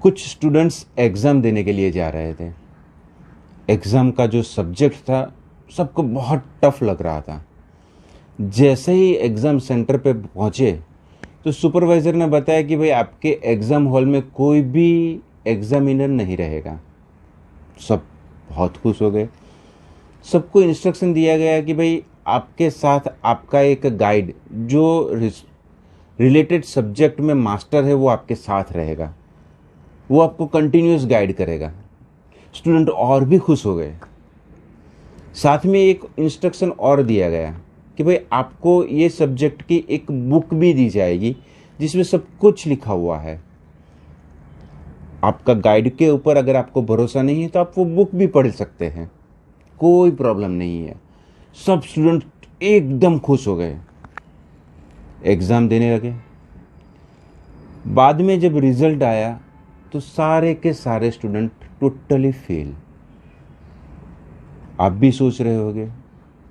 कुछ students exam देने के लिए जा रहे थे। एग्ज़ाम का जो सब्जेक्ट था सबको बहुत टफ लग रहा था। जैसे ही एग्ज़ाम सेंटर पे पहुँचे तो सुपरवाइज़र ने बताया कि भाई आपके एग्ज़ाम हॉल में कोई भी एग्ज़ामिनर नहीं रहेगा। सब बहुत खुश हो गए। सबको इंस्ट्रक्शन दिया गया कि भाई आपके साथ आपका एक गाइड जो रिलेटेड सब्जेक्ट में मास्टर है वो आपके साथ रहेगा, वो आपको कंटिन्यूस गाइड करेगा। स्टूडेंट और भी खुश हो गए। साथ में एक इंस्ट्रक्शन और दिया गया कि भाई आपको ये सब्जेक्ट की एक बुक भी दी जाएगी जिसमें सब कुछ लिखा हुआ है। आपका गाइड के ऊपर अगर आपको भरोसा नहीं है तो आप वो बुक भी पढ़ सकते हैं, कोई प्रॉब्लम नहीं है। सब स्टूडेंट एकदम खुश हो गए, एग्ज़ाम देने लगे। बाद में जब रिजल्ट आया तो सारे के सारे स्टूडेंट टोटली फेल। आप भी सोच रहे होगे,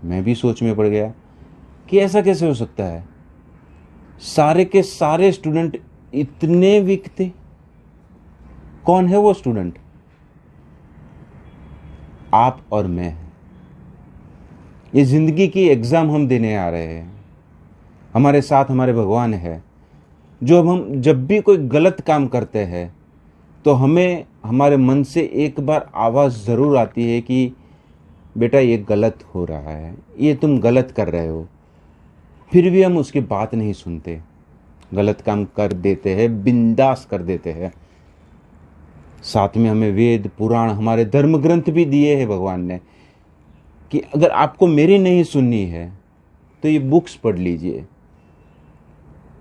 मैं भी सोच में पड़ गया कि ऐसा कैसे हो सकता है। सारे के सारे स्टूडेंट इतने वीक थे। कौन है वो स्टूडेंट? आप और मैं। ये जिंदगी की एग्जाम हम देने आ रहे हैं। हमारे साथ हमारे भगवान है। जो हम जब भी कोई गलत काम करते हैं तो हमें हमारे मन से एक बार आवाज़ ज़रूर आती है कि बेटा ये गलत हो रहा है, ये तुम गलत कर रहे हो। फिर भी हम उसकी बात नहीं सुनते, गलत काम कर देते हैं, बिंदास कर देते हैं। साथ में हमें वेद पुराण हमारे धर्म ग्रंथ भी दिए हैं भगवान ने कि अगर आपको मेरी नहीं सुननी है तो ये बुक्स पढ़ लीजिए।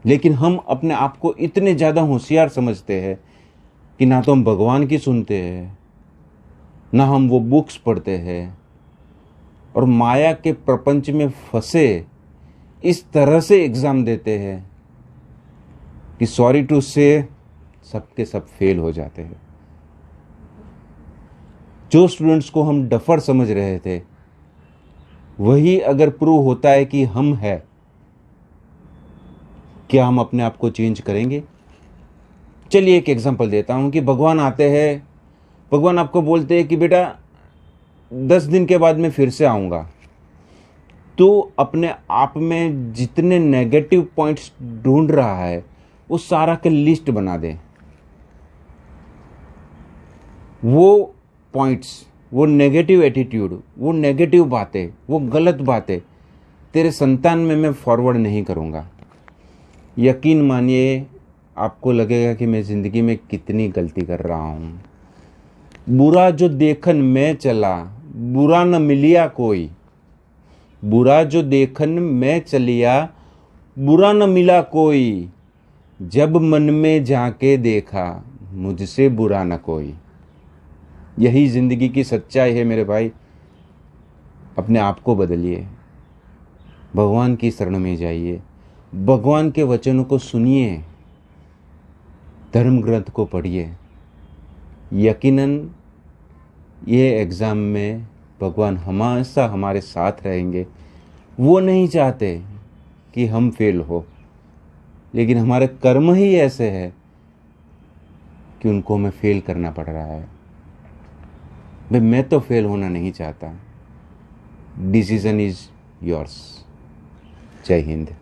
लेकिन हम अपने आप को इतने ज़्यादा होशियार समझते हैं कि ना तो हम भगवान की सुनते हैं, ना हम वो बुक्स पढ़ते हैं, और माया के प्रपंच में फंसे इस तरह से एग्ज़ाम देते हैं कि सॉरी टू से सबके सब फेल हो जाते हैं। जो स्टूडेंट्स को हम डफर समझ रहे थे वही अगर प्रूव होता है कि हम है, क्या हम अपने आप को चेंज करेंगे? चलिए एक एग्जांपल देता हूं कि भगवान आते हैं, भगवान आपको बोलते हैं कि बेटा 10 दिन के बाद मैं फिर से आऊंगा। तो अपने आप में जितने नेगेटिव पॉइंट्स ढूंढ रहा है वो सारा का लिस्ट बना दे। वो पॉइंट्स, वो नेगेटिव एटीट्यूड, वो नेगेटिव बातें, वो गलत बातें तेरे संतान में मैं फॉरवर्ड नहीं करूँगा। यकीन मानिए आपको लगेगा कि मैं ज़िंदगी में कितनी गलती कर रहा हूँ। बुरा जो देखन मैं चला, बुरा न मिलिया कोई। बुरा जो देखन मैं चलिया, बुरा न मिला कोई। जब मन में जाके देखा, मुझसे बुरा न कोई। यही ज़िंदगी की सच्चाई है मेरे भाई। अपने आप को बदलिए, भगवान की शरण में जाइए, भगवान के वचनों को सुनिए, धर्म ग्रंथ को पढ़िए। यकीनन ये एग्ज़ाम में भगवान हमेशा हमारे साथ रहेंगे। वो नहीं चाहते कि हम फेल हो, लेकिन हमारे कर्म ही ऐसे हैं कि उनको हमें फेल करना पड़ रहा है। भाई मैं तो फेल होना नहीं चाहता। Decision is yours. जय हिंद।